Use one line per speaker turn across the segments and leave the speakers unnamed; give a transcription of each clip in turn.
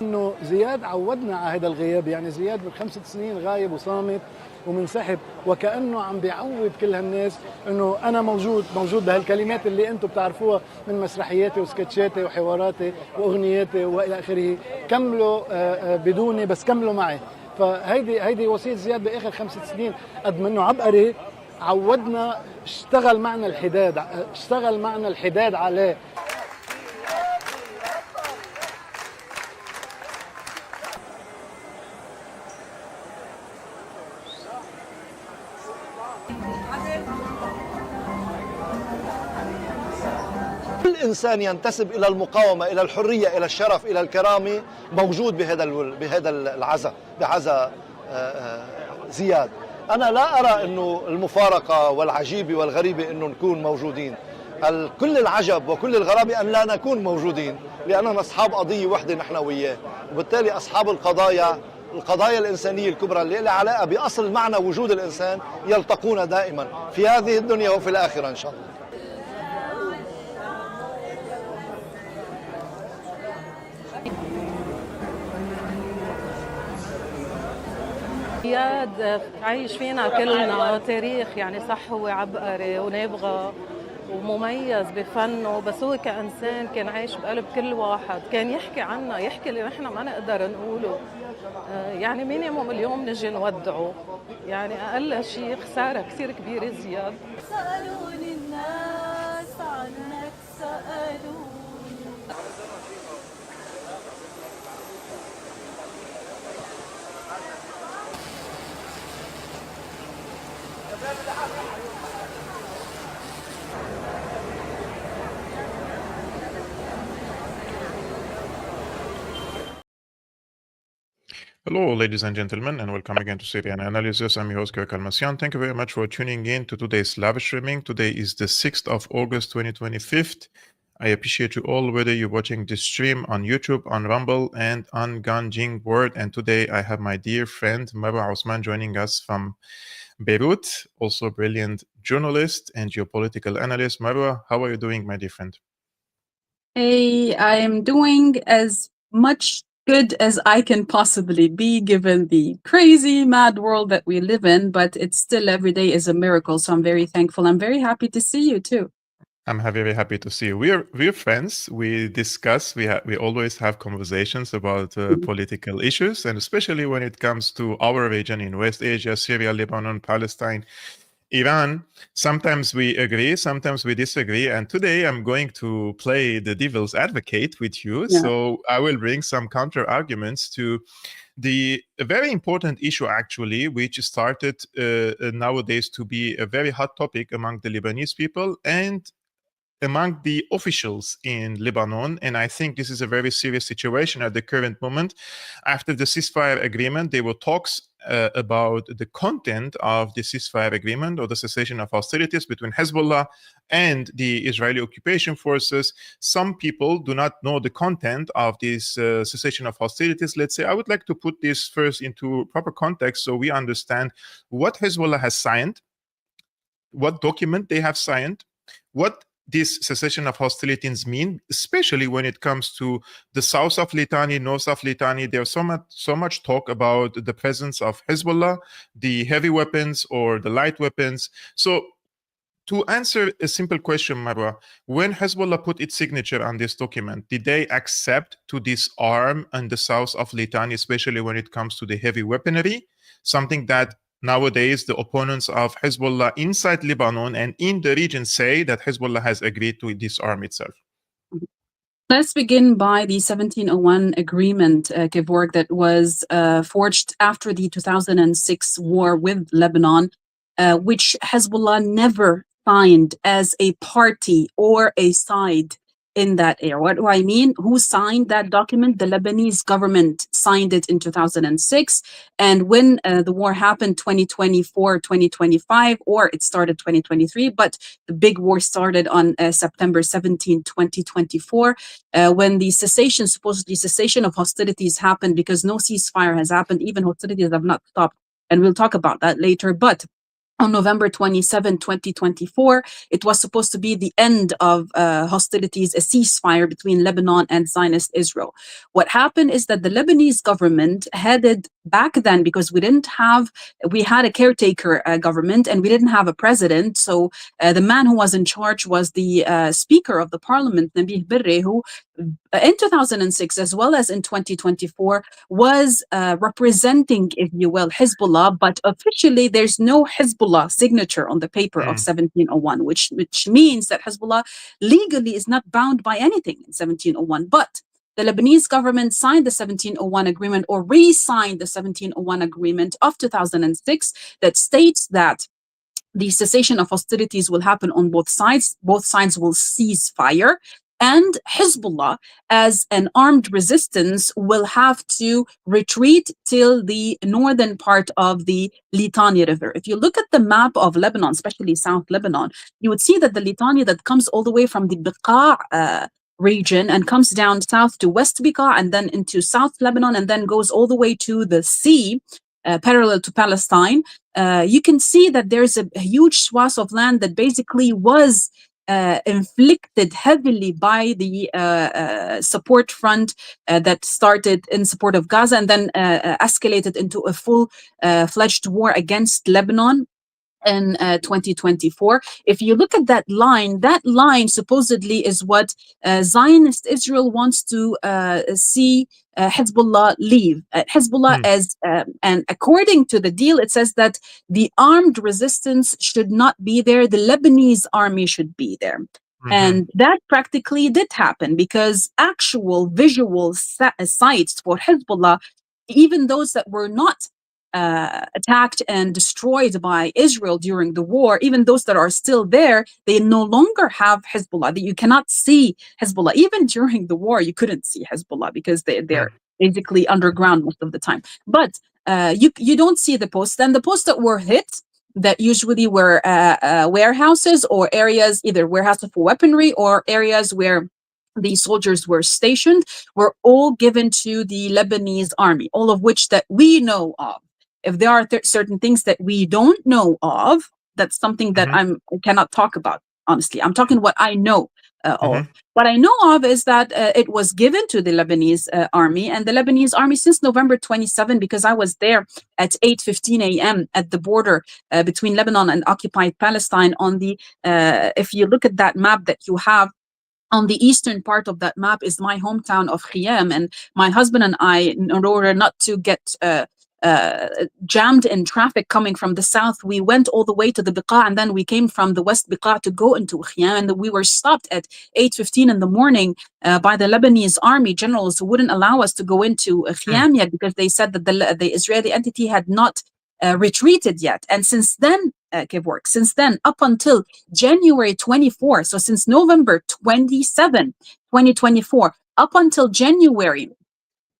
انه زياد عودنا على هذا الغياب، يعني زياد بالخمس سنين غايب وصامت ومنسحب، وكأنه عم بيعود كل هالناس انه انا موجود بهالكلمات اللي انتم بتعرفوها من مسرحياتي وسكتشاتي وحواراتي واغنياتي والى اخره. كملوا بدوني بس كملوا معي. فهيدي وصية زياد باخر 5 سنين، قد منه عبقري عودنا، اشتغل معنا الحداد عليه.
كل إنسان ينتسب إلى المقاومة، إلى الحرية، إلى الشرف، إلى الكرامة موجود بهذا بعزا زياد. أنا لا أرى إنه المفارقة والعجيبة والغريبة إنه نكون موجودين. كل العجب وكل الغرابة أن لا نكون موجودين، لأننا أصحاب قضية وحدة نحن وياه، وبالتالي أصحاب القضايا الإنسانية الكبرى اللي لها علاقة بأصل معنى وجود الإنسان يلتقون دائما في هذه الدنيا وفي الآخرة إن شاء الله.
زياد عايش فينا كلنا تاريخ، يعني صح هو عبقري ونابغة ومميز بفنه، بس هو كإنسان كان عايش بقلب كل واحد، كان يحكي عنا، يحكي اللي نحن ما نقدر نقوله. يعني مينيموم اليوم نجي نودعه، يعني أقل شيء خسارة كثير كبيرة زياد.
سألوني الناس عنك سألوني.
Hello, ladies and gentlemen, and welcome again to Syriana Analysis. I'm your host, Kevork Almassian. Thank you very much for tuning in to today's live streaming. Today is the 6th of August, 2025. I appreciate you all, whether you're watching this stream on YouTube, on Rumble, and on Ganjing World. And today I have my dear friend, Marwa Osman, joining us from Beirut, also a brilliant journalist and geopolitical analyst. Marwa, how are you doing, my dear friend?
Hey, I'm doing as much good as I can possibly be, given the crazy, mad world that we live in, but it's still every day is a miracle. So I'm very thankful. I'm very happy to see you too.
I'm very happy to see you. We're friends. We discuss. We always have conversations about political issues, and especially when it comes to our region in West Asia, Syria, Lebanon, Palestine, Iran. Sometimes we agree, sometimes we disagree. And today I'm going to play the devil's advocate with you. Yeah. So I will bring some counter arguments to a very important issue, actually, which started nowadays to be a very hot topic among the Lebanese people and among the officials in Lebanon. And I think this is a very serious situation at the current moment. After the ceasefire agreement, there were talks about the content of the ceasefire agreement or the cessation of hostilities between Hezbollah and the Israeli occupation forces. Some people do not know the content of this cessation of hostilities. Let's say I would like to put this first into proper context so we understand what Hezbollah has signed, what document they have signed, what this cessation of hostilities mean, especially when it comes to the south of Litani, north of Litani. There's so much talk about the presence of Hezbollah, the heavy weapons or the light weapons. So to answer a simple question, Marwa, when Hezbollah put its signature on this document, did they accept to disarm in the south of Litani, especially when it comes to the heavy weaponry, something that nowadays, the opponents of Hezbollah inside Lebanon and in the region say that Hezbollah has agreed to disarm itself?
Let's begin by the 1701 agreement, Kevork, that was forged after the 2006 war with Lebanon, which Hezbollah never signed as a party or a side in that era. What do I mean? Who signed that document? The Lebanese government signed it in 2006. And when the war happened, 2024, 2025, or it started 2023, but the big war started on September 17, 2024, when the supposedly cessation of hostilities happened, because no ceasefire has happened. Even hostilities have not stopped. And we'll talk about that later. But on November 27, 2024. It was supposed to be the end of hostilities, a ceasefire between Lebanon and Zionist Israel. What happened is that the Lebanese government headed back then, because we had a caretaker government and we didn't have a president. So the man who was in charge was the Speaker of the Parliament, Nabih Berri, who in 2006 as well as in 2024 was representing, if you will, Hezbollah, but officially there's no Hezbollah signature on the paper of 1701, which means that Hezbollah legally is not bound by anything in 1701. But the Lebanese government signed the 1701 agreement, or re-signed the 1701 agreement of 2006, that states that the cessation of hostilities will happen on both sides. Both sides will cease fire. And Hezbollah, as an armed resistance, will have to retreat till the northern part of the Litani River. If you look at the map of Lebanon, especially South Lebanon, you would see that the Litani that comes all the way from the Beqa region and comes down south to West Beqa and then into South Lebanon and then goes all the way to the sea, parallel to Palestine. You can see that there's a huge swath of land that basically was inflicted heavily by the support front that started in support of Gaza and then escalated into a full-fledged war against Lebanon in 2024. If you look at that line supposedly is what Zionist Israel wants to see Hezbollah leave. Hezbollah as, and according to the deal, it says that the armed resistance should not be there. The Lebanese army should be there. And that practically did happen, because actual visual sites for Hezbollah, even those that were not attacked and destroyed by Israel during the war, even those that are still there, they no longer have Hezbollah. You cannot see Hezbollah. Even during the war, you couldn't see Hezbollah because they're basically underground most of the time. But you don't see the posts. And the posts that were hit, that usually were warehouses or areas, either warehouses for weaponry or areas where the soldiers were stationed, were all given to the Lebanese army, all of which that we know of. If there are certain things that we don't know of, that's something that I cannot talk about, honestly. I'm talking what I know of. What I know of is that it was given to the Lebanese army, and the Lebanese army since November 27, because I was there at 8:15 a.m. at the border between Lebanon and occupied Palestine. On the, if you look at that map that you have, on the eastern part of that map is my hometown of Khiyam, and my husband and I, in order not to get jammed in traffic coming from the south, we went all the way to the Beqa, and then we came from the West Beqa to go into Khiyam, and we were stopped at 8:15 in the morning by the Lebanese army generals who wouldn't allow us to go into Khiyam yet, because they said that the Israeli entity had not retreated yet. And since then, Kevork, since then, up until January 24, so since November 27, 2024, up until January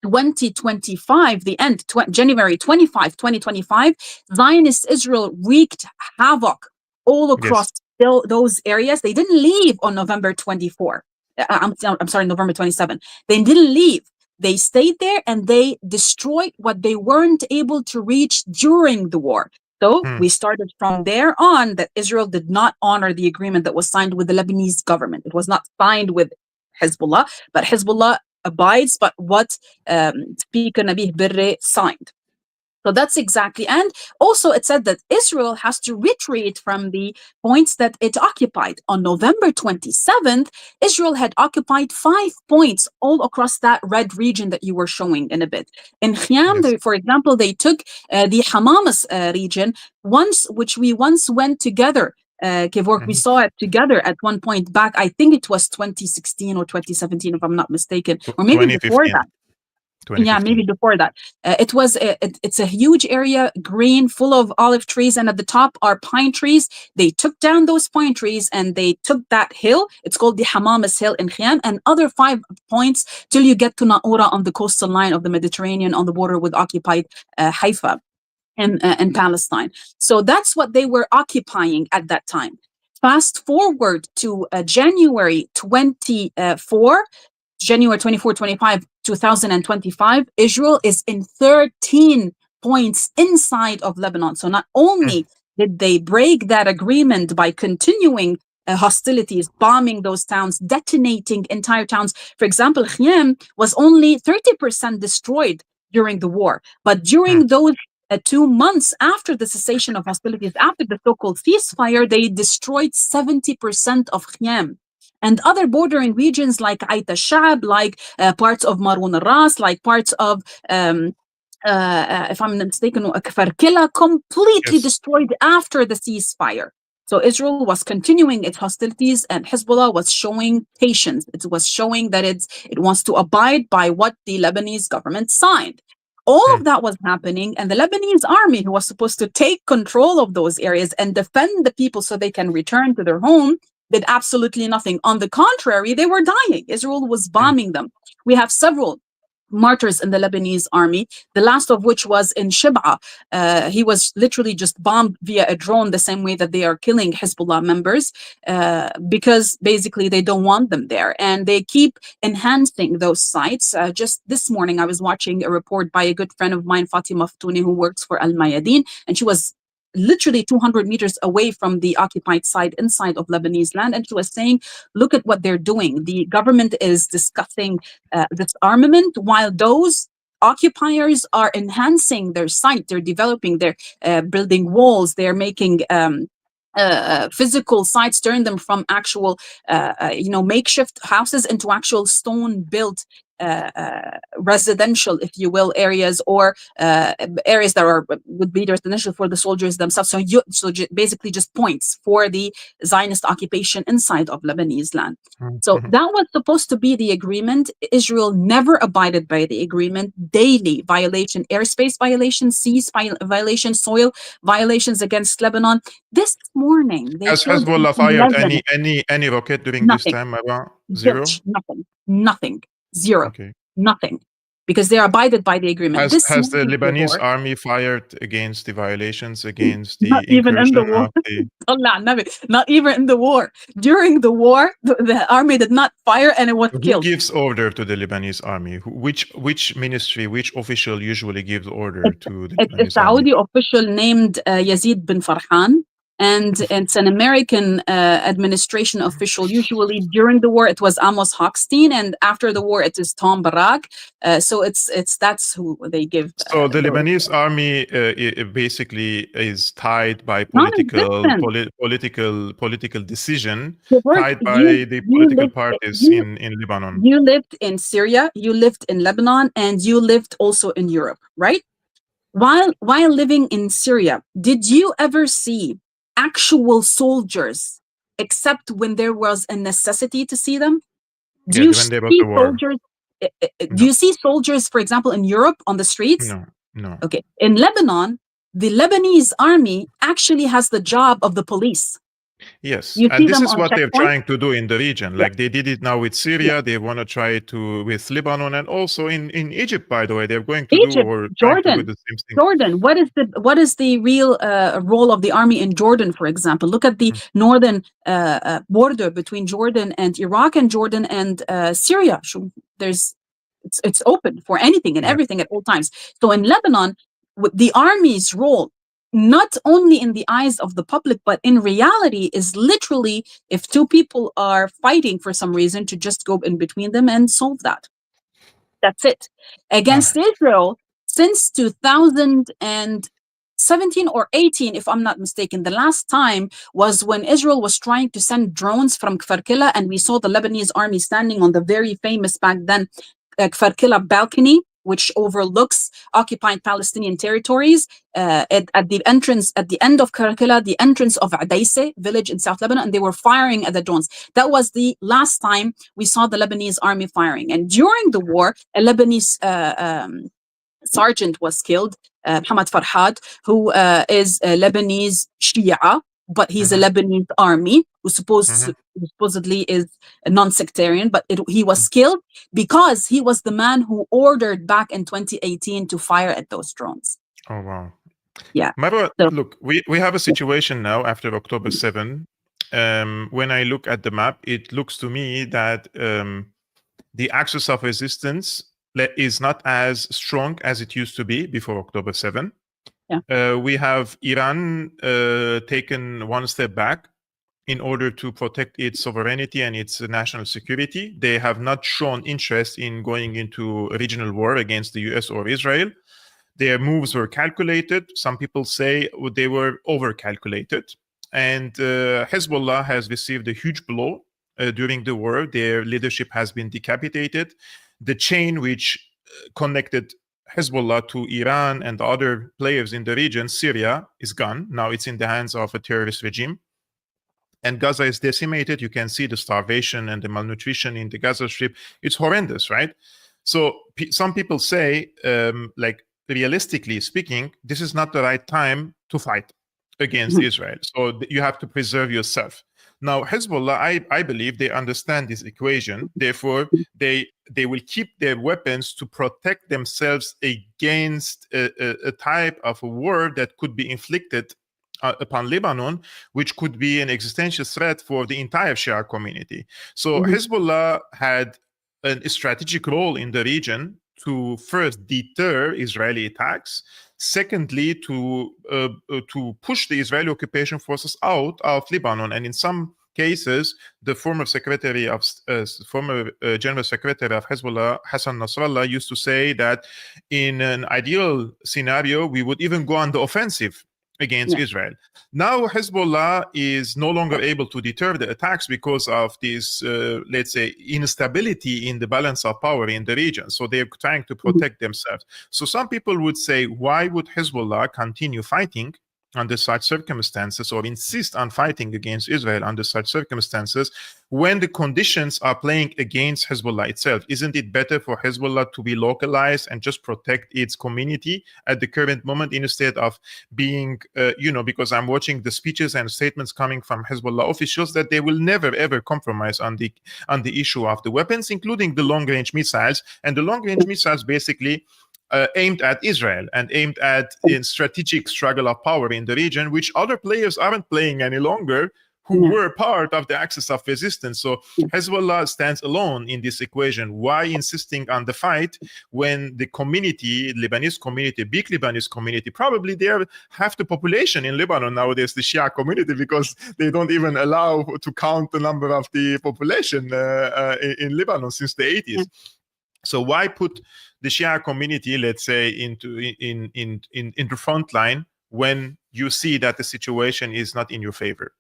2025, the end, January 25, 2025, Zionist Israel wreaked havoc all across those areas. They didn't leave on November 24. I'm sorry, November 27. They didn't leave. They stayed there and they destroyed what they weren't able to reach during the war. So we started from there on that Israel did not honor the agreement that was signed with the Lebanese government. It was not signed with Hezbollah, but Hezbollah abides by what Speaker Nabih Berri signed. So that's exactly, and also it said that Israel has to retreat from the points that it occupied. On November 27th, Israel had occupied 5 points all across that red region that you were showing in a bit. In Khiyam, for example, they took the Hamamas region, which we once went together. Kevork, we saw it together at one point back. I think it was 2016 or 2017, if I'm not mistaken, or maybe before that. Yeah, maybe before that. It's a huge area, green, full of olive trees, and at the top are pine trees. They took down those pine trees and they took that hill. It's called the Hamamas Hill in Khiyam, and other 5 points till you get to Naura on the coastal line of the Mediterranean on the border with occupied Haifa and Palestine. So that's what they were occupying at that time. Fast forward to January 24, 25, 2025, Israel is in 13 points inside of Lebanon. So not only Did they break that agreement by continuing hostilities, bombing those towns, detonating entire towns? For example, Khiam was only 30% destroyed during the war, but during those 2 months after the cessation of hostilities, after the so-called ceasefire, they destroyed 70% of Khiam. And other bordering regions like Ait al-Shab, like parts of Marwan al-Ras, like parts of, if I'm not mistaken, Kevork completely destroyed after the ceasefire. So Israel was continuing its hostilities, and Hezbollah was showing patience. It was showing that it wants to abide by what the Lebanese government signed. All of that was happening, and the Lebanese army, who was supposed to take control of those areas and defend the people so they can return to their home, did absolutely nothing. On the contrary, they were dying. Israel was bombing them. We have several martyrs in the Lebanese army, the last of which was in Shib'a. He was literally just bombed via a drone, the same way that they are killing Hezbollah members, because basically they don't want them there. And they keep enhancing those sites. Just this morning, I was watching a report by a good friend of mine, Fatima Ftouni, who works for Al Mayadeen, and she was literally 200 meters away from the occupied side inside of Lebanese land. And she was saying, look at what they're doing. The government is discussing disarmament, while those occupiers are enhancing their site. They're developing, they're building walls, they're making physical sites, turn them from actual, makeshift houses into actual stone-built residential, if you will, areas, or areas that would be residential for the soldiers themselves. So basically just points for the Zionist occupation inside of Lebanese land. So that was supposed to be the agreement. Israel never abided by the agreement. Daily violation, airspace violations, seas violation, soil violations against Lebanon. This morning, they
has Hezbollah fired any rocket during this time? Marwa? Zero?
Nothing. Zero.
Okay.
Nothing. Because they are abided by the agreement.
Has the Lebanese army fired against the violations, against the
not even in the
incursion
war.
of the...
Not even in the war. During the war, the army did not fire, and it was killed.
Who gives order to the Lebanese army? Which ministry, which official usually gives order to the Lebanese army?
It's a Saudi official named Yazid bin Farhan. And it's an American administration official. Usually during the war, it was Amos Hochstein, and after the war, it is Tom Barak. So that's who they give.
So the Lebanese army it basically is tied by political decision, tied by the political parties in Lebanon.
You lived in Syria, you lived in Lebanon, and you lived also in Europe, right? While living in Syria, did you ever see actual soldiers, except when there was a necessity to see them? Do you see soldiers? Do you see soldiers, for example, in Europe on the streets?
No.
Okay. In Lebanon, the Lebanese army actually has the job of the police.
Yes, and this is what they're trying to do in the region. Like they did it now with Syria, they want to try to with Lebanon, and also in Egypt, by the way, they're going to do or
Jordan.
To do the same thing.
Jordan, what is the real role of the army in Jordan, for example? Look at the northern border between Jordan and Iraq, and Jordan and Syria. It's open for anything and everything at all times. So in Lebanon, the army's role, not only in the eyes of the public, but in reality, is literally, if two people are fighting for some reason, to just go in between them and solve that. That's it. Against Israel, since 2017 or 18, if I'm not mistaken, the last time was when Israel was trying to send drones from Kevork, and we saw the Lebanese army standing on the very famous back then Kevork balcony, which overlooks occupied Palestinian territories, at the end of Kevork, the entrance of Adaise village in South Lebanon, and they were firing at the drones. That was the last time we saw the Lebanese army firing. And during the war, a Lebanese sergeant was killed, Mohammed Farhad, who is a Lebanese Shia, but he's a Lebanese army who supposedly is a non-sectarian, but he was killed because he was the man who ordered back in 2018 to fire at those drones.
Oh, wow.
Yeah.
Marwa, look, we have a situation now after October 7. When I look at the map, it looks to me that the axis of resistance is not as strong as it used to be before October 7. We have Iran taken one step back in order to protect its sovereignty and its national security. They have not shown interest in going into a regional war against the US or Israel. Their moves were calculated. Some people say they were over-calculated. And Hezbollah has received a huge blow during the war. Their leadership has been decapitated. The chain which connected Hezbollah to Iran and other players in the region, Syria, is gone. Now it's in the hands of a terrorist regime. And Gaza is decimated. You can see the starvation and the malnutrition in the Gaza Strip. It's horrendous, right? So some people say, realistically speaking, this is not the right time to fight against Israel. So you have to preserve yourself. Now, Hezbollah, I believe they understand this equation. Therefore, they will keep their weapons to protect themselves against a type of a war that could be inflicted upon Lebanon, which could be an existential threat for the entire Shia community. So Hezbollah had a strategic role in the region to first deter Israeli attacks, secondly to push the Israeli occupation forces out of Lebanon, and in some cases, the former General Secretary of Hezbollah, Hassan Nasrallah, used to say that in an ideal scenario, we would even go on the offensive against Israel. Now Hezbollah is no longer able to deter the attacks because of this, let's say, instability in the balance of power in the region. So they're trying to protect themselves. So some people would say, why would Hezbollah continue fighting under such circumstances, or insist on fighting against Israel under such circumstances, when the conditions are playing against Hezbollah itself? Isn't it better for Hezbollah to be localized and just protect its community at the current moment, instead of being, because I'm watching the speeches and statements coming from Hezbollah officials that they will never ever compromise on the issue of the weapons, including the long-range missiles. And the long-range missiles basically aimed at Israel and aimed at a strategic struggle of power in the region, which other players aren't playing any longer, who were part of the axis of resistance. So Hezbollah stands alone in this equation. Why insisting on the fight when the community, Lebanese community, big Lebanese community, probably they are half the population in Lebanon nowadays, the Shia community, because they don't even allow to count the number of the population in Lebanon since the 80s. So why put the Shia community, let's say, into the front line when you see that the situation is not in your favor?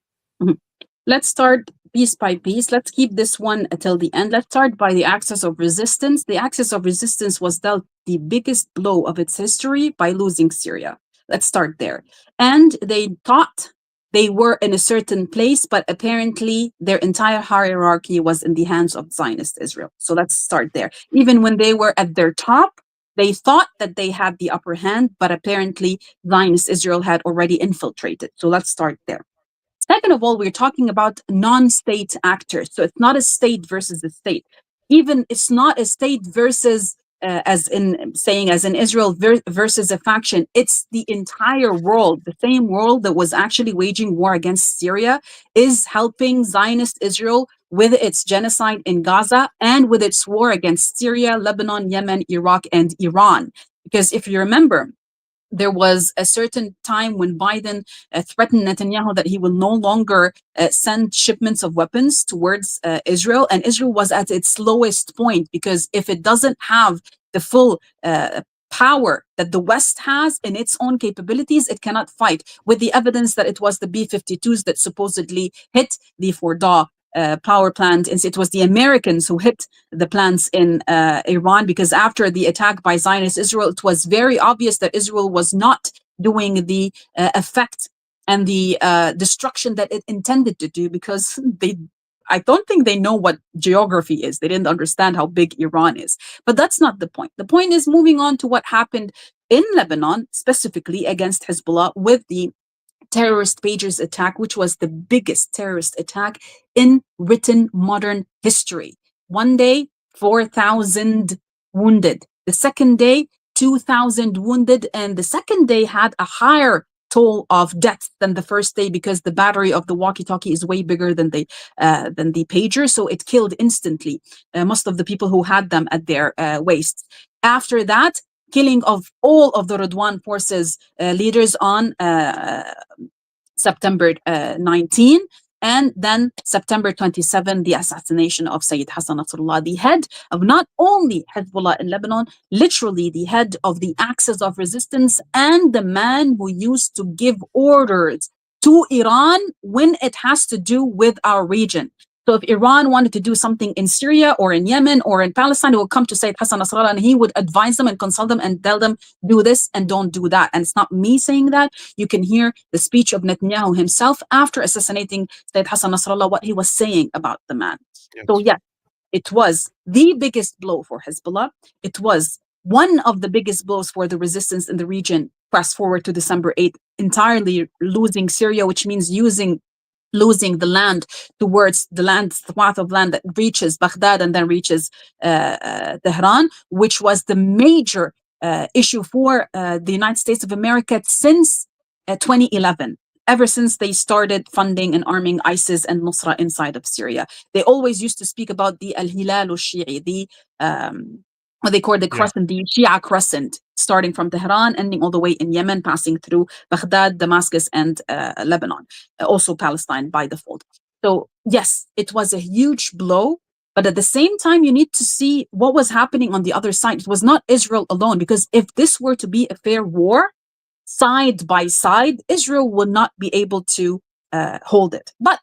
Let's start piece by piece. Let's keep this one until the end. Let's start by the axis of resistance. The axis of resistance was dealt the biggest blow of its history by losing Syria. Let's start there. And they thought they were in a certain place, but apparently their entire hierarchy was in the hands of Zionist Israel. So let's start there. Even when they were at their top, they thought that they had the upper hand, but apparently Zionist Israel had already infiltrated. So let's start there. Second of all, we're talking about non-state actors. So it's not a state versus a state. Even it's not a state versus, as in Israel versus a faction. It's the entire world. The same world that was actually waging war against Syria is helping Zionist Israel with its genocide in Gaza and with its war against Syria, Lebanon, Yemen, Iraq, and Iran. Because if you remember, there was a certain time when Biden threatened Netanyahu that he will no longer send shipments of weapons towards Israel. And Israel was at its lowest point, because if it doesn't have the full power that the West has in its own capabilities, it cannot fight, with the evidence that it was the B-52s that supposedly hit the Fordow power plant. And it was the Americans who hit the plants in Iran, because after the attack by Zionist Israel, it was very obvious that Israel was not doing the effect and the destruction that it intended to do, because I don't think they know what geography is. They didn't understand how big Iran is. But that's not the point. The point is moving on to what happened in Lebanon, specifically against Hezbollah, with the terrorist pagers attack, which was the biggest terrorist attack in written modern history. One day, 4,000 wounded. The second day, 2,000 wounded. And the second day had a higher toll of deaths than the first day, because the battery of the walkie-talkie is way bigger than the pager. So it killed instantly most of the people who had them at their waists. After that, killing of all of the Radwan forces leaders on September 19, and then September 27, the assassination of Sayyid Hassan Nasrallah, the head of not only Hezbollah in Lebanon, literally the head of the axis of resistance, and the man who used to give orders to Iran when it has to do with our region. So if Iran wanted to do something in Syria or in Yemen or in Palestine, it would come to Sayyid Hassan Nasrallah, and he would advise them and consult them and tell them, do this and don't do that. And it's not me saying that. You can hear the speech of Netanyahu himself after assassinating Sayyid Hassan Nasrallah, what he was saying about the man.
Yes.
So yeah, it was the biggest blow for Hezbollah. It was one of the biggest blows for the resistance in the region. Fast forward to December 8th, entirely losing Syria, which means losing the land towards the swath of land that reaches Baghdad and then reaches Tehran, which was the major issue for the United States of America since 2011. Ever since they started funding and arming ISIS and Nusra inside of Syria. They always used to speak about the Al-Hilal al-Shi'i, the what they call the crescent, the Shia crescent, starting from Tehran, ending all the way in Yemen, passing through Baghdad, Damascus, and Lebanon, also Palestine by default. So yes, it was a huge blow, but at the same time, you need to see what was happening on the other side. It was not Israel alone, because if this were to be a fair war, side by side, Israel would not be able to hold it. But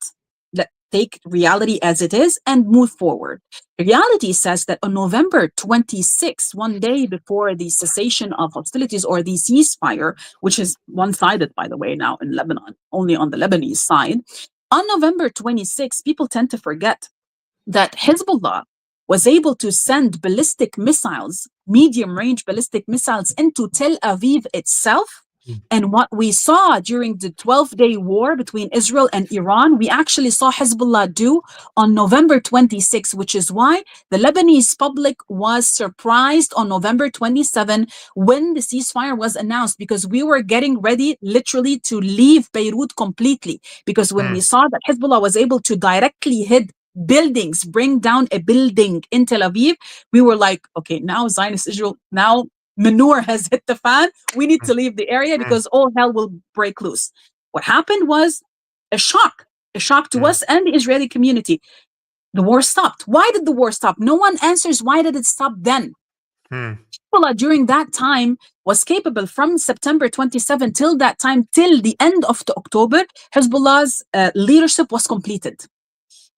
let's take reality as it is and move forward. Reality says that on November 26, one day before the cessation of hostilities or the ceasefire, which is one-sided, by the way, now in Lebanon, only on the Lebanese side, on November 26, people tend to forget that Hezbollah was able to send ballistic missiles, medium-range ballistic missiles, into Tel Aviv itself. And what we saw during the 12-day war between Israel and Iran, we actually saw Hezbollah do on November 26, which is why the Lebanese public was surprised on November 27 when the ceasefire was announced, because we were getting ready literally to leave Beirut completely. Because when we saw that Hezbollah was able to directly hit buildings, bring down a building in Tel Aviv, we were like, okay, now Zionist Israel, now manure has hit the fan. We need to leave the area because all hell will break loose. What happened was a shock to us and the Israeli community. The war stopped. Why did the war stop? No one answers why did it stop then. Hezbollah during that time was capable, from September 27 till that time, till the end of October, Hezbollah's leadership was completed.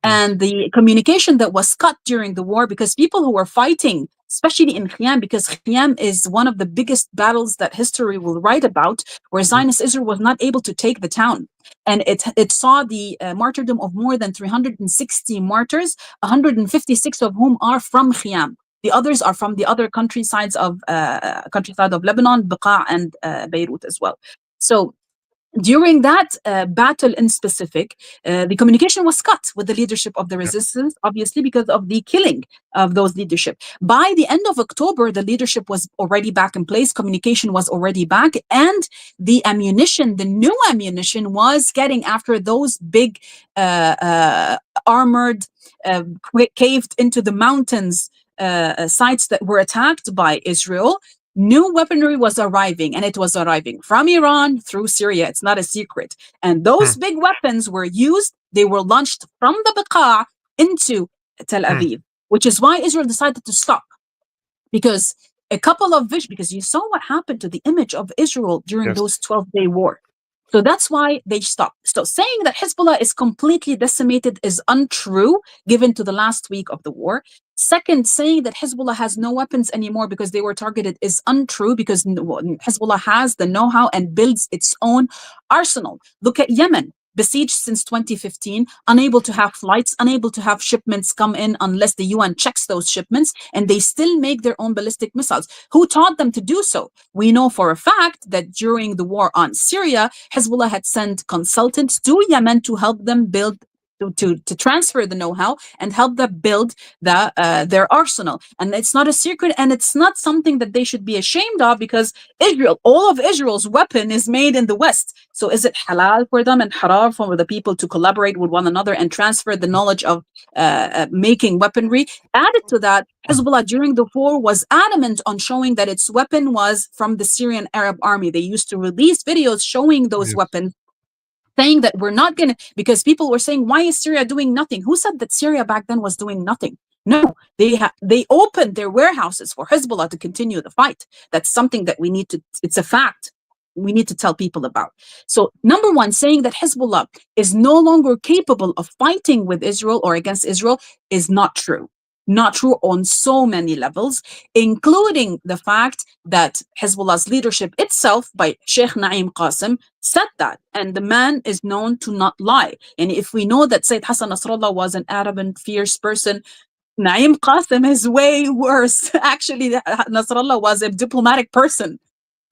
And the communication that was cut during the war, because people who were fighting, especially in Khiyam, because Khiyam is one of the biggest battles that history will write about, where Zionist Israel was not able to take the town. And it saw the martyrdom of more than 360 martyrs, 156 of whom are from Khiyam. The others are from the other countryside of Lebanon, Beqa, and Beirut as well. So during that battle in specific, the communication was cut with the leadership of the resistance, obviously because of the killing of those leadership. By the end of October, the leadership was already back in place, communication was already back, and the ammunition, the new ammunition, was getting after those big armored, caved into the mountains sites that were attacked by Israel. New weaponry was arriving, and it was arriving from Iran through Syria. It's not a secret. And those big weapons were used. They were launched from the Beqa into Tel Aviv, which is why Israel decided to stop. Because because you saw what happened to the image of Israel during those 12-day war. So that's why they stopped. So saying that Hezbollah is completely decimated is untrue, given to the last week of the war. Second, saying that Hezbollah has no weapons anymore because they were targeted is untrue, because Hezbollah has the know-how and builds its own arsenal. Look at Yemen, besieged since 2015, unable to have flights, unable to have shipments come in unless the UN checks those shipments, and they still make their own ballistic missiles. Who taught them to do so? We know for a fact that during the war on Syria, Hezbollah had sent consultants to Yemen to help them build to transfer the know-how and help them build their arsenal. And it's not a secret, and it's not something that they should be ashamed of, because all of Israel's weapon is made in the West. So is it halal for them and haram for the people to collaborate with one another and transfer the knowledge of making weaponry? Added to that, Hezbollah during the war was adamant on showing that its weapon was from the Syrian Arab army. They used to release videos showing those weapons, saying that we're not going to, because people were saying, why is Syria doing nothing? Who said that Syria back then was doing nothing? No, they opened their warehouses for Hezbollah to continue the fight. That's something that it's a fact we need to tell people about. So number one, saying that Hezbollah is no longer capable of fighting with Israel or against Israel is not true. Not true on so many levels, including the fact that Hezbollah's leadership itself, by Sheikh Naim Qasim, said that. And the man is known to not lie. And if we know that Sayyid Hassan Nasrallah was an arrogant, fierce person, Naim Qasim is way worse. Actually, Nasrallah was a diplomatic person.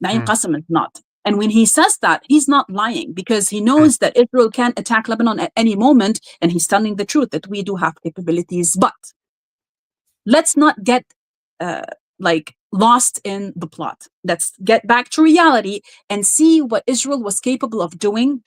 Naim Qasim is not. And when he says that, he's not lying, because he knows that Israel can attack Lebanon at any moment, and he's telling the truth that we do have capabilities. But let's not get lost in the plot. Let's get back to reality and see what Israel was capable of doing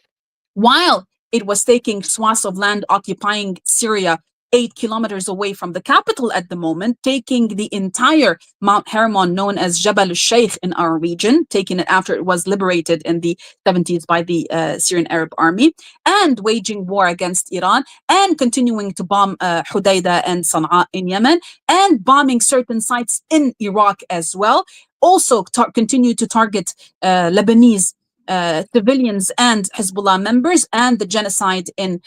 while it was taking swaths of land, occupying Syria 8 kilometers away from the capital at the moment, taking the entire Mount Hermon, known as Jabal al-Sheikh in our region, taking it after it was liberated in the 70s by the Syrian Arab army, and waging war against Iran, and continuing to bomb Hudaydah and Sana'a in Yemen, and bombing certain sites in Iraq as well. Also continue to target Lebanese civilians and Hezbollah members, and the genocide in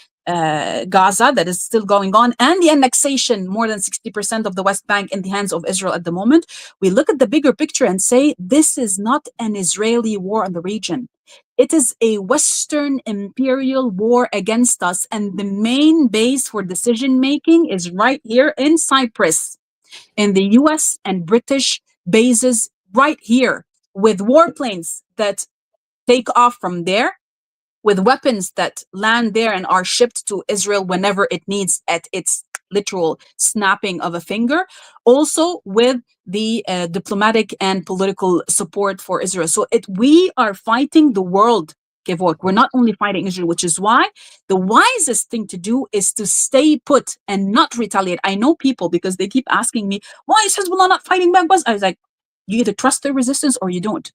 Gaza that is still going on, and the annexation, more than 60% of the West Bank in the hands of Israel at the moment. We look at the bigger picture and say, this is not an Israeli war in the region. It is a Western imperial war against us, and the main base for decision-making is right here in Cyprus, in the US and British bases right here, with warplanes that take off from there, with weapons that land there and are shipped to Israel whenever it needs, at its literal snapping of a finger. Also with the diplomatic and political support for Israel. So we are fighting the world, Kevork. We're not only fighting Israel, which is why the wisest thing to do is to stay put and not retaliate. I know people, because they keep asking me, why is Hezbollah not fighting back? I was like, you either trust the resistance or you don't.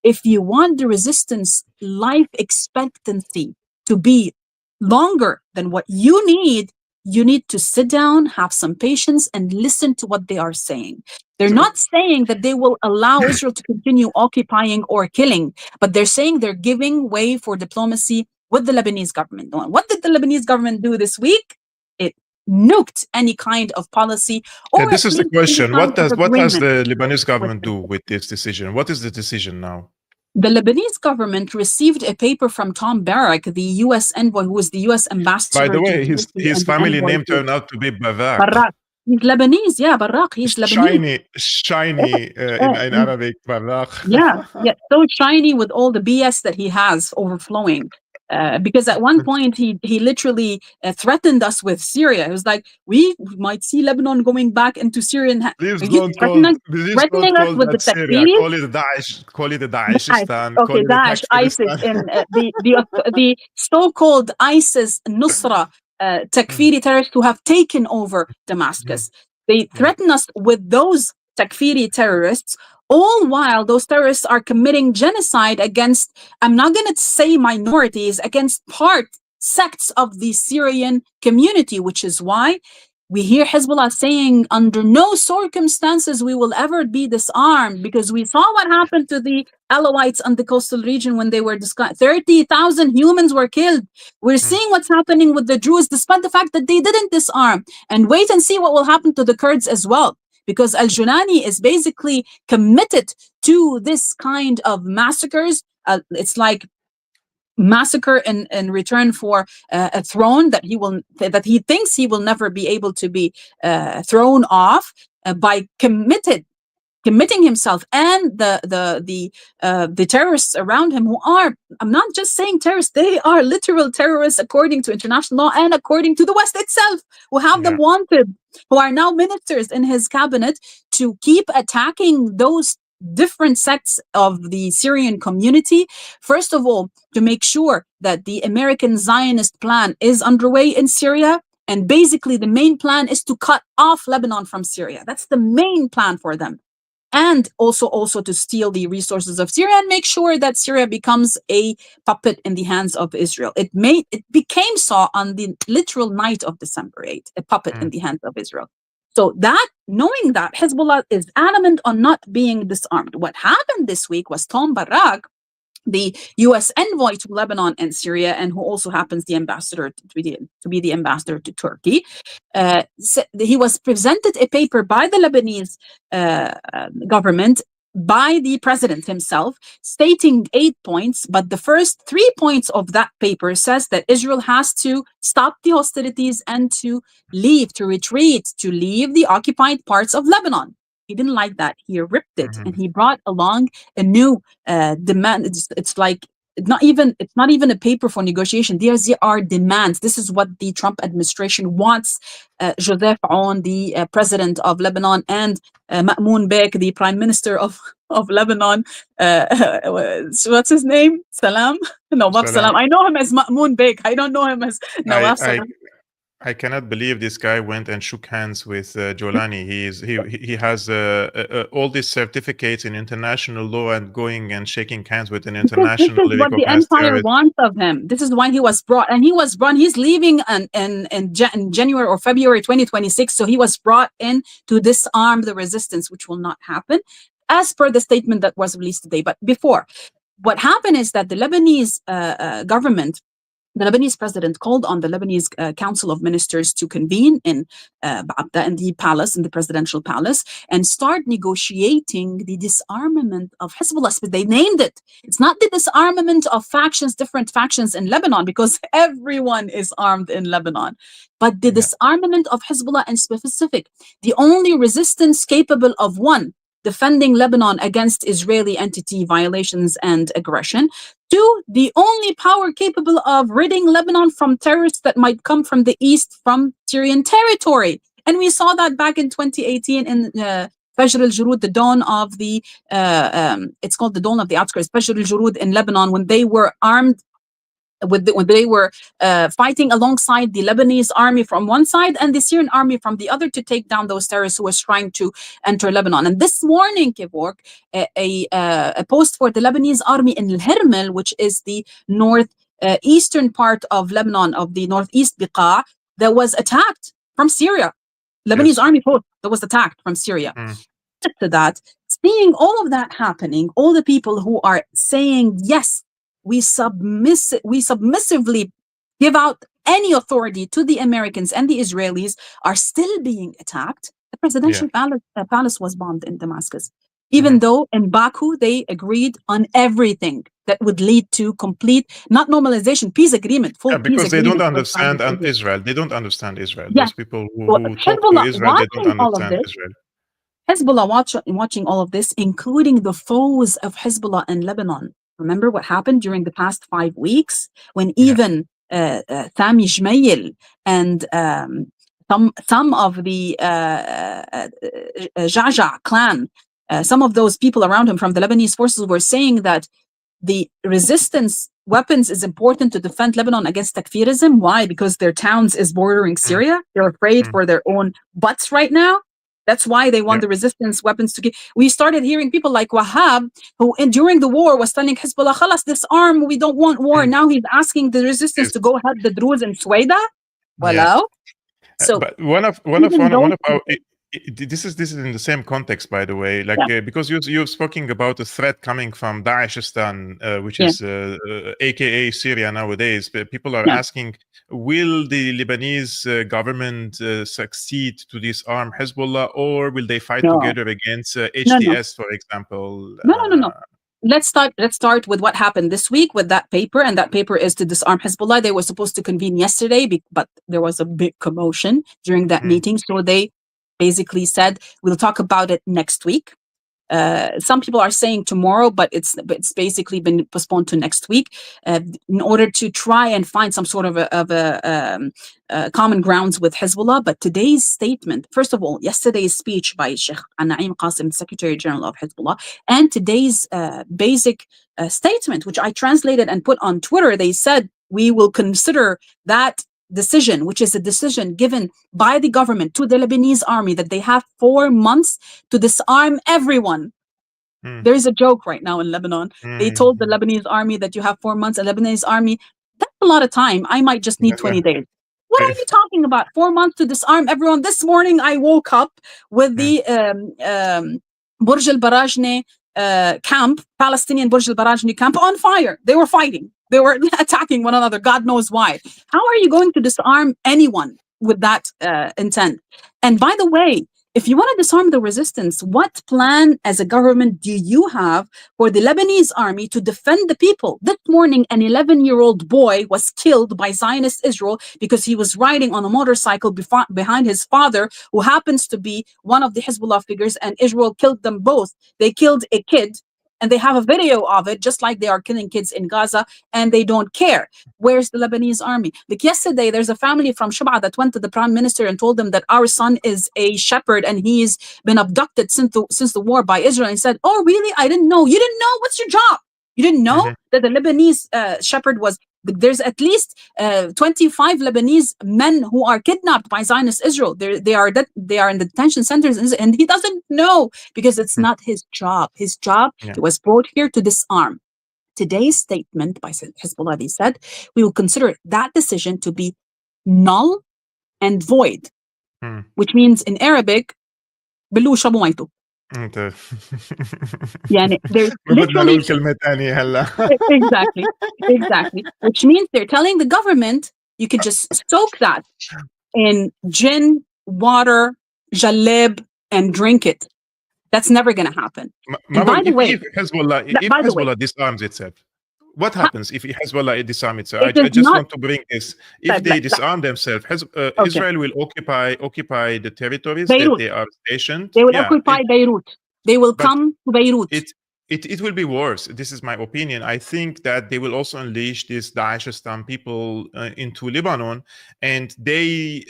If you want the resistance life expectancy to be longer than what you need to sit down, have some patience, and listen to what they are saying. They're not saying that they will allow Israel to continue occupying or killing, but they're saying they're giving way for diplomacy with the Lebanese government. What did the Lebanese government do this week? It nuked any kind of policy. Or
this is the question. What has the Lebanese government do with this decision? What is the decision now?
The Lebanese government received a paper from Tom Barak, the U.S. envoy, who was the U.S. ambassador.
By the way, his family name turned out to be Barak.
Barak. He's Lebanese, yeah, Barak. He's Lebanese.
Shiny in Arabic, Barak.
Yeah, so shiny with all the BS that he has overflowing. Because at one point he literally threatened us with Syria. It was like, we might see Lebanon going back into Syrian hands. Threatening us with the Takfiri.
Call it the Daeshistan.
Okay, Daesh, ISIS, in the so-called ISIS Nusra Takfiri terrorists who have taken over Damascus. They threaten us with those Takfiri terrorists, all while those terrorists are committing genocide against, I'm not going to say minorities, against sects of the Syrian community, which is why we hear Hezbollah saying, under no circumstances we will ever be disarmed, because we saw what happened to the Alawites on the coastal region when they were discussed. 30,000 humans were killed. We're seeing what's happening with the Druze, despite the fact that they didn't disarm. And wait and see what will happen to the Kurds as well, because Al-Junani is basically committed to this kind of massacres. It's like massacre in return for a throne that he thinks he will never be able to be thrown off, by committed committing himself, and the terrorists around him, who are, I'm not just saying terrorists, they are literal terrorists according to international law and according to the West itself, who have them wanted, who are now ministers in his cabinet, to keep attacking those different sects of the Syrian community. First of all, to make sure that the American Zionist plan is underway in Syria. And basically, the main plan is to cut off Lebanon from Syria. That's the main plan for them. And also to steal the resources of Syria and make sure that Syria becomes a puppet in the hands of Israel. It became so on the literal night of December 8th, a puppet in the hands of Israel. So that, knowing that, Hezbollah is adamant on not being disarmed. What happened this week was Tom Barak, the U.S. envoy to Lebanon and Syria, and who also happens the ambassador to be the ambassador to Turkey, he was presented a paper by the Lebanese government, by the president himself, stating 8 points. But the first 3 points of that paper says that Israel has to stop the hostilities and to leave, to retreat, to leave the occupied parts of Lebanon. He didn't like that. He ripped it, and he brought along a new demand. It's like it's not even a paper for negotiation. These are demands. This is what the Trump administration wants. Joseph Aoun, the president of Lebanon, and Ma'moun Bek, the prime minister of Lebanon. What's his name? Salam? Nawaf Salam. I know him as Ma'moun Bek. I don't know him as Nawaf Salam.
I cannot believe this guy went and shook hands with Jolani. He has all these certificates in international law and going and shaking hands with an international.
This is what the empire wants of him. This is why he was brought, and he's leaving in January or February 2026. So he was brought in to disarm the resistance, which will not happen, as per the statement that was released today. But before, what happened is that the Lebanese government, the Lebanese president, called on the Lebanese Council of Ministers to convene in the palace, in the presidential palace, and start negotiating the disarmament of Hezbollah. But they named it. It's not the disarmament of different factions in Lebanon, because everyone is armed in Lebanon, but the disarmament of Hezbollah in specific, the only resistance capable of defending Lebanon against Israeli entity violations and aggression. 2, the only power capable of ridding Lebanon from terrorists that might come from the east, from Syrian territory. And we saw that back in 2018 in Fajr al-Jurud, the dawn of the, it's called the dawn of the outskirts, Fajr al-Jurud in Lebanon, when they were armed, when they were fighting alongside the Lebanese army from one side and the Syrian army from the other to take down those terrorists who was trying to enter Lebanon. And this morning, Kevork, a post for the Lebanese army in Al-Hermel, which is the northeastern part of Lebanon, of the northeast Biqa, that was attacked from Syria. Lebanese army post that was attacked from Syria. To that, seeing all of that happening, all the people who are saying, yes, we submissively give out any authority to the Americans and the Israelis, are still being attacked. The presidential palace was bombed in Damascus, even though in Baku they agreed on everything that would lead to complete, not normalization, peace agreement, full peace
because
agreement.
They don't understand Israel. They don't understand Israel. Those people who talk to Israel, they don't understand Israel.
Hezbollah watching all of this, including the foes of Hezbollah in Lebanon. Remember what happened during the past 5 weeks, when even Thami Jmail and some of the Jaja clan, some of those people around him from the Lebanese forces were saying that the resistance weapons is important to defend Lebanon against takfirism. Why? Because their towns is bordering Syria. They're afraid for their own butts right now. That's why they want the resistance weapons to get. We started hearing people like Wahab, who during the war was telling Hezbollah, "Khalas, disarm. We don't want war." Now he's asking the resistance to go help the Druze in Suwaida. Well, so
but one of our this is in the same context, by the way, like because you're speaking about a threat coming from Daeshistan, which is aka Syria nowadays. People are asking, will the Lebanese government succeed to disarm Hezbollah, or will they fight together against HTS, for example?
No. Let's start with what happened this week with that paper, and that paper is to disarm Hezbollah. They were supposed to convene yesterday, but there was a big commotion during that meeting, so they basically said, we'll talk about it next week. Some people are saying tomorrow, but it's basically been postponed to next week, in order to try and find some sort of a common grounds with Hezbollah. But today's statement, first of all, yesterday's speech by Sheikh Naim Qasim, Secretary General of Hezbollah, and today's basic statement, which I translated and put on Twitter, they said, we will consider that decision, which is a decision given by the government to the Lebanese army, that they have 4 months to disarm everyone. There is a joke right now in Lebanon. They told the Lebanese army that you have 4 months. A Lebanese army, that's a lot of time. I might just need 20 days. What are you talking about? 4 months to disarm everyone? This morning I woke up with the Burj al-Barajne camp, Palestinian Burj al-Barajne camp, on fire. They were fighting. They were attacking one another. God knows why. How are you going to disarm anyone with that intent? And by the way, if you want to disarm the resistance, what plan as a government do you have for the Lebanese army to defend the people? This morning, an 11-year-old boy was killed by Zionist Israel because he was riding on a motorcycle behind his father, who happens to be one of the Hezbollah figures, and Israel killed them both. They killed a kid, and they have a video of it, just like they are killing kids in Gaza, and they don't care. Where's the Lebanese army? Like yesterday, there's a family from Shubha that went to the prime minister and told them that our son is a shepherd and he's been abducted since the war by Israel. And he said, oh, really? I didn't know. You didn't know? What's your job? You didn't know that the Lebanese shepherd was... There's at least 25 Lebanese men who are kidnapped by Zionist Israel. They are in the detention centers, and he doesn't know because it's not his job. His job, he was brought here to disarm. Today's statement by Hezbollah, they said, we will consider that decision to be null and void, which means in Arabic, بلو شربوا ميته.
انت
يعني there's
بدنا نقول
literally
كلمة تانية هلا.
exactly, which means they're telling the government you can just soak that in gin, water, jaleb, and drink it. That's never going to happen. And by the way,
if Hezbollah disarms itself, what happens if Hezbollah disarms itself? I just want to bring this. If they disarm themselves, Israel will occupy the territories
Beirut.
that they are stationed.
They will occupy Beirut. They will come to Beirut.
It will be worse. This is my opinion. I think that they will also unleash these Daesh-Islam people into Lebanon, and they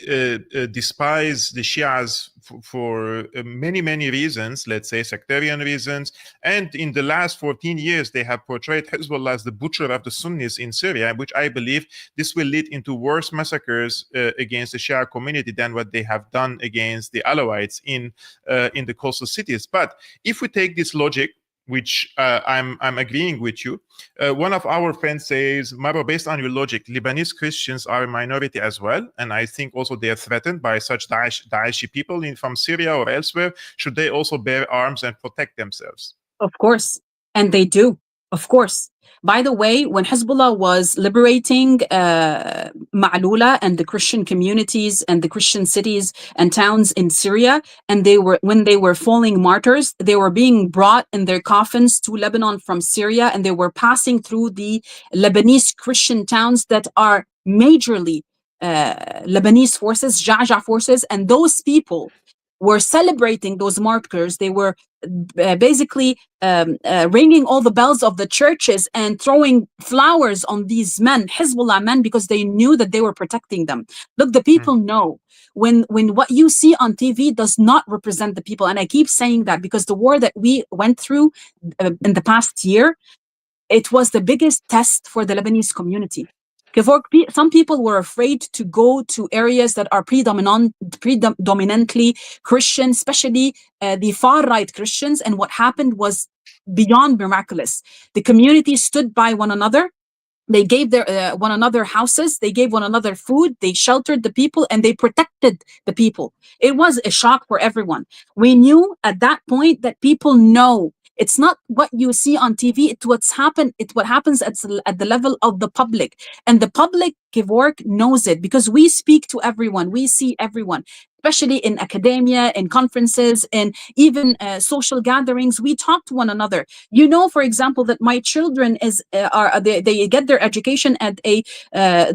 despise the Shias for many, many reasons, let's say sectarian reasons. And in the last 14 years, they have portrayed Hezbollah as the butcher of the Sunnis in Syria, which I believe this will lead into worse massacres against the Shia community than what they have done against the Alawites in the coastal cities. But if we take this logic, which I'm agreeing with you. One of our friends says, Marwa, based on your logic, Lebanese Christians are a minority as well, and I think also they are threatened by such Daeshi people from Syria or elsewhere. Should they also bear arms and protect themselves?
Of course, and they do, of course. By the way, when Hezbollah was liberating Ma'lula and the Christian communities and the Christian cities and towns in Syria, and when they were falling martyrs, they were being brought in their coffins to Lebanon from Syria, and they were passing through the Lebanese Christian towns that are majorly Lebanese forces, Ja'ja forces, and those people were celebrating those martyrs. They were basically ringing all the bells of the churches and throwing flowers on these men, Hezbollah men, because they knew that they were protecting them. Look, the people know when what you see on TV does not represent the people. And I keep saying that because the war that we went through in the past year, it was the biggest test for the Lebanese community. Kevork, some people were afraid to go to areas that are predominantly Christian, especially the far-right Christians. And what happened was beyond miraculous. The community stood by one another. They gave their one another houses. They gave one another food. They sheltered the people and they protected the people. It was a shock for everyone. We knew at that point that people know it's not what you see on TV. It's what's happened. It's what happens at the level of the public. And the public, Kevork, knows it because we speak to everyone. We see everyone, especially in academia, in conferences, and even social gatherings. We talk to one another. You know, for example, that my children they get their education at a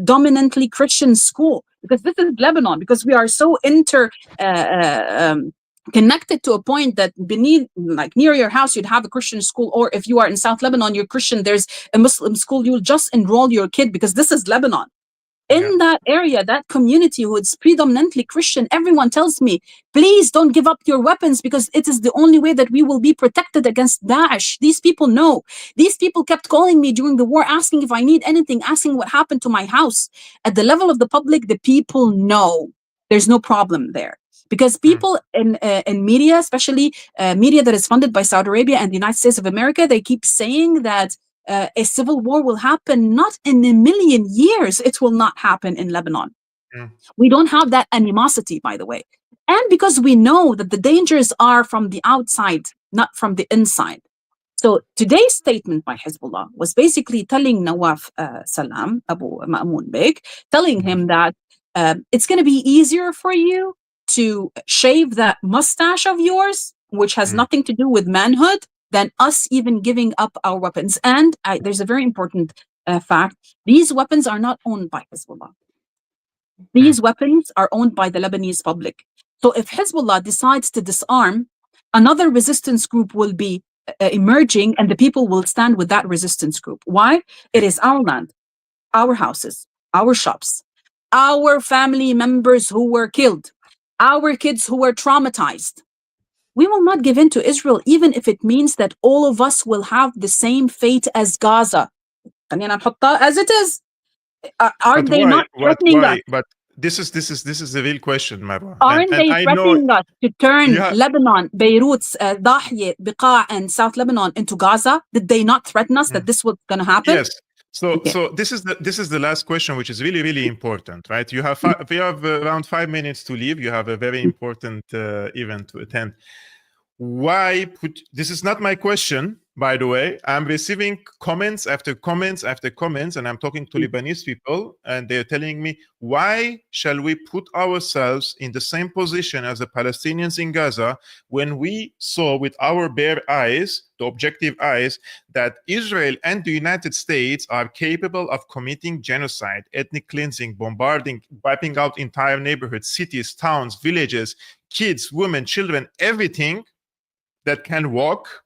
dominantly Christian school because this is Lebanon, because we are so connected to a point that beneath, like near your house, you'd have a Christian school, or if you are in South Lebanon, you're Christian, there's a Muslim school, you'll just enroll your kid because this is Lebanon. In that area, that community who is predominantly Christian, everyone tells me, please don't give up your weapons because it is the only way that we will be protected against Daesh. These people know. These people kept calling me during the war, asking if I need anything, asking what happened to my house. At the level of the public, the people know. There's no problem there. Because people in media, especially media that is funded by Saudi Arabia and the United States of America, they keep saying that a civil war will happen not in a million years. It will not happen in Lebanon. We don't have that animosity, by the way. And because we know that the dangers are from the outside, not from the inside. So today's statement by Hezbollah was basically telling Nawaf Salam, Abu Ma'mun Beg, telling him that it's going to be easier for you to shave that mustache of yours, which has nothing to do with manhood, than us even giving up our weapons. And there's a very important fact. These weapons are not owned by Hezbollah. These weapons are owned by the Lebanese public. So if Hezbollah decides to disarm, another resistance group will be emerging, and the people will stand with that resistance group. Why? It is our land, our houses, our shops, our family members who were killed, our kids who were traumatized. We will not give in to Israel, even if it means that all of us will have the same fate as Gaza. As it is. Aren't they not threatening us?
But this is the real question, Marwa.
Aren't they threatening us to turn Lebanon, Beirut, Dahye, Biqa, and South Lebanon into Gaza? Did they not threaten us that this was going to happen?
Yes. So this is the last question, which is really, really important, right? We have around 5 minutes to leave. You have a very important event to attend. This is not my question, by the way. I'm receiving comments after comments after comments, and I'm talking to Lebanese people, and they're telling me, why shall we put ourselves in the same position as the Palestinians in Gaza when we saw with our bare eyes, the objective eyes, that Israel and the United States are capable of committing genocide, ethnic cleansing, bombarding, wiping out entire neighborhoods, cities, towns, villages, kids, women, children, everything that can walk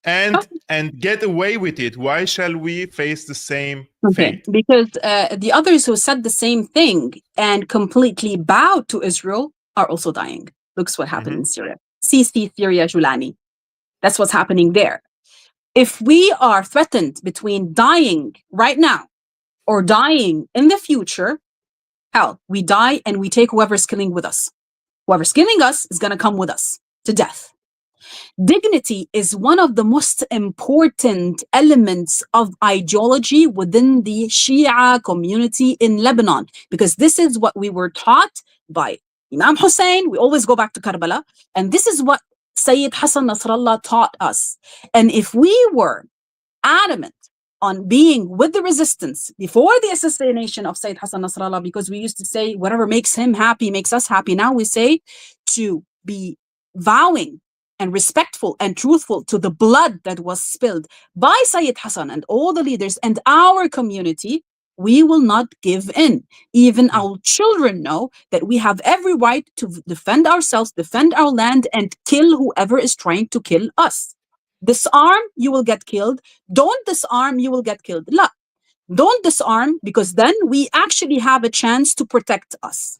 and get away with it. Why shall we face the same fate?
Because the others who said the same thing and completely bowed to Israel are also dying. Look what happened in Syria. Sisi, Syria, Julani. That's what's happening there. If we are threatened between dying right now or dying in the future, hell, we die and we take whoever's killing with us. Whoever's killing us is going to come with us to death. Dignity is one of the most important elements of ideology within the Shia community in Lebanon, because this is what we were taught by Imam Hussein. We always go back to Karbala, and this is what Sayyid Hassan Nasrallah taught us. And if we were adamant on being with the resistance before the assassination of Sayyid Hassan Nasrallah, because we used to say whatever makes him happy makes us happy, now we say to be vowing and respectful and truthful to the blood that was spilled by Sayyid Hassan and all the leaders and our community, we will not give in. Even our children know that we have every right to defend ourselves, defend our land, and kill whoever is trying to kill us. Disarm, you will get killed. Don't disarm, you will get killed. La. Don't disarm, because then we actually have a chance to protect us,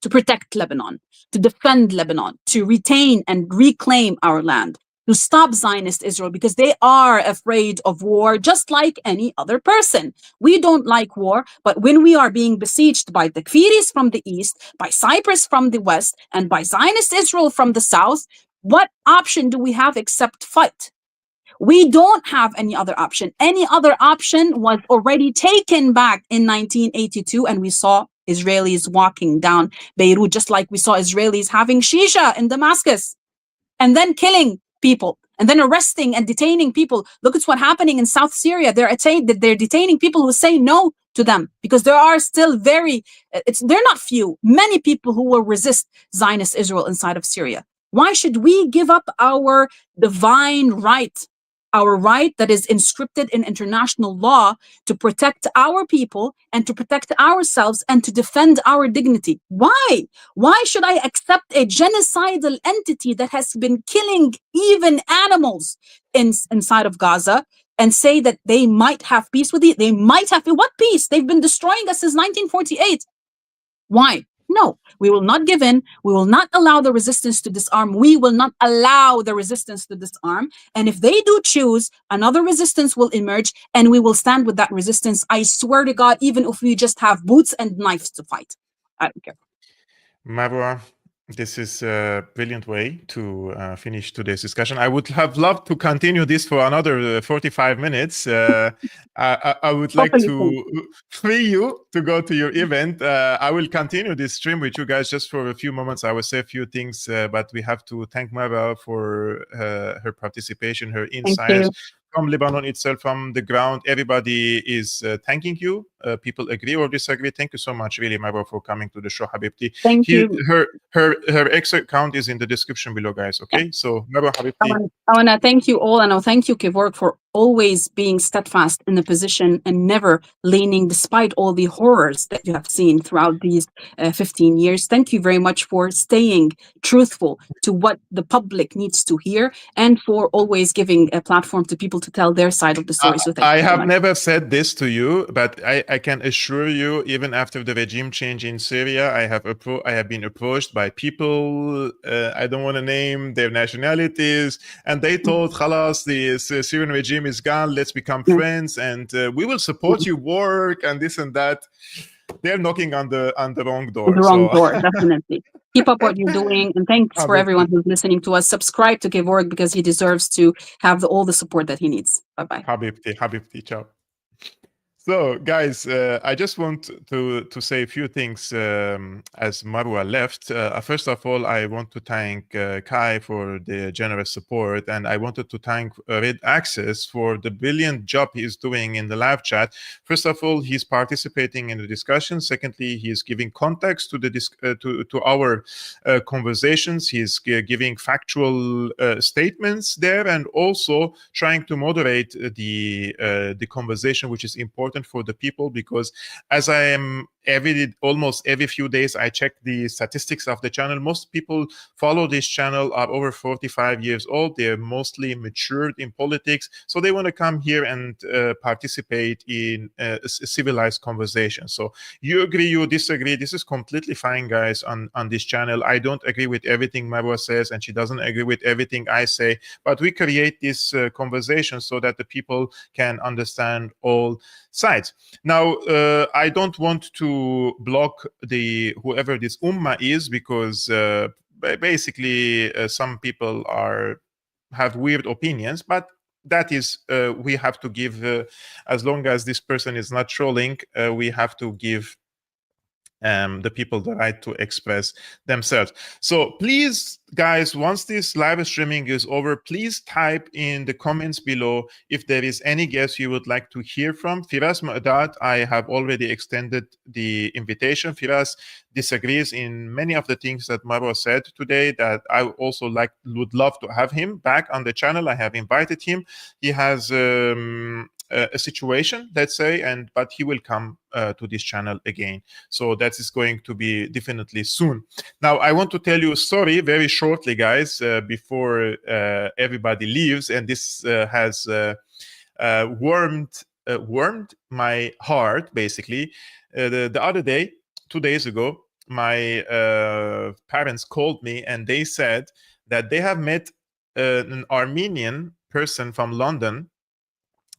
to protect Lebanon, to defend Lebanon, to retain and reclaim our land, to stop Zionist Israel, because they are afraid of war just like any other person. We don't like war, but when we are being besieged by the Takfiris from the east, by Cyprus from the west, and by Zionist Israel from the south, what option do we have except fight? We don't have any other option. Any other option was already taken back in 1982, and we saw Israelis walking down Beirut, just like we saw Israelis having shisha in Damascus, and then killing people, and then arresting and detaining people. Look at what's happening in South Syria. They're detaining people who say no to them, because there are still they're not few, many people who will resist Zionist Israel inside of Syria. Why should we give up our divine right our right that is inscripted in international law to protect our people and to protect ourselves and to defend our dignity. Why? Why should I accept a genocidal entity that has been killing even animals inside of Gaza and say that they might have peace with it? They might have. What peace? They've been destroying us since 1948. Why? No, we will not give in. We will not allow the resistance to disarm. We will not allow the resistance to disarm. And if they do choose, another resistance will emerge and we will stand with that resistance. I swear to God, even if we just have boots and knives to fight. I don't care.
Marwa, this is a brilliant way to finish today's discussion. I would have loved to continue this for another 45 minutes. I would like to free you to go to your event. I will continue this stream with you guys just for a few moments. I will say a few things, but we have to thank Marwa for her participation, her insights. From Lebanon itself, from the ground, everybody is thanking you. People agree or disagree. Thank you so much, really, Marwa, for coming to the show, Habibti.
Thank you.
Her X account is in the description below, guys. Okay, yeah. So Marwa, Habibti.
I want to thank you all, and I'll thank you, Kevork, for always being steadfast in the position and never leaning, despite all the horrors that you have seen throughout these 15 years. Thank you very much for staying truthful to what the public needs to hear, and for always giving a platform to people to tell their side of the story. So thank you.
I have never said this to you, but I can assure you, even after the regime change in Syria, I have been approached by people, I don't want to name their nationalities, and they told, "Khalas, the Syrian regime is gone, let's become friends, and we will support your work," and this and that. They're knocking on the wrong door.
The wrong door, definitely. Keep up what you're doing, and thanks for everyone who's listening to us. Subscribe to Kevork because he deserves to have all the support that he needs. Bye-bye.
Habibti, ciao. So, guys, I just want to say a few things as Marwa left. First of all, I want to thank Kai for the generous support, and I wanted to thank Red Access for the brilliant job he's doing in the live chat. First of all, he's participating in the discussion. Secondly, he's giving context to the to our conversations. He's giving factual statements there, and also trying to moderate the conversation, which is important for the people, because as I am almost every few days, I check the statistics of the channel. Most people follow this channel are over 45 years old. They're mostly matured in politics, so they want to come here and participate in a civilized conversation. So you agree, you disagree, this is completely fine, guys, on this channel. I don't agree with everything Marwa says, and she doesn't agree with everything I say, but we create this conversation so that the people can understand all sides. Now, I don't want to block whoever this Ummah is, because basically some people have weird opinions, but that is, we have to give, as long as this person is not trolling, we have to give the people the right to express themselves. So please, guys, once this live streaming is over, please type in the comments below if there is any guest you would like to hear from. Firas Mu'dad, I have already extended the invitation. Firas disagrees in many of the things that Marwa said today, that I also would love to have him back on the channel. I have invited him. He has a situation, let's say, but he will come to this channel again. So that is going to be definitely soon. Now, I want to tell you a story very shortly, guys, before everybody leaves, and this has warmed my heart, basically. The other day, 2 days ago, my parents called me and they said that they have met an Armenian person from London,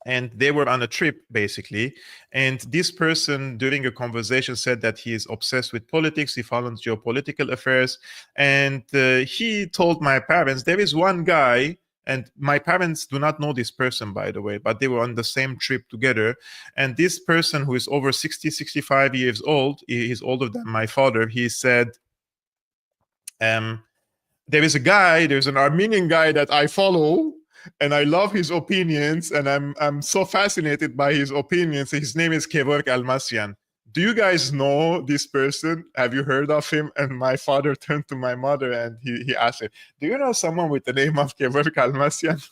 and they were on a trip, basically. And this person, during a conversation, said that he is obsessed with politics. He follows geopolitical affairs. And he told my parents, there is one guy, and my parents do not know this person, by the way, but they were on the same trip together. And this person, who is over 60, 65 years old, he's older than my father, he said, there's an Armenian guy that I follow, and I love his opinions, and I'm so fascinated by his opinions. His name is Kevork Almassian. Do you guys know this person? Have you heard of him? And my father turned to my mother and he asked her, do you know someone with the name of Kevork Almassian?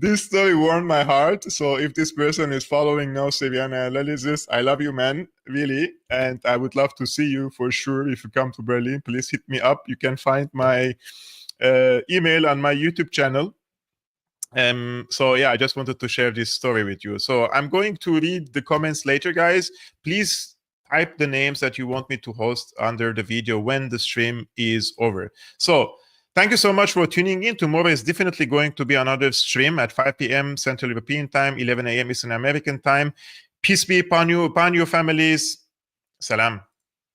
This story warmed my heart. So if this person is following now Syriana Analysis, I love you, man, really. And I would love to see you for sure. If you come to Berlin, please hit me up. You can find my email on my YouTube channel. So yeah, I just wanted to share this story with you. So I'm going to read the comments later, guys. Please type the names that you want me to host under the video when the stream is over. So thank you so much for tuning in. Tomorrow is definitely going to be another stream at 5 p.m. Central European Time, 11 a.m. Eastern American Time. Peace be upon you, upon your families. Salam.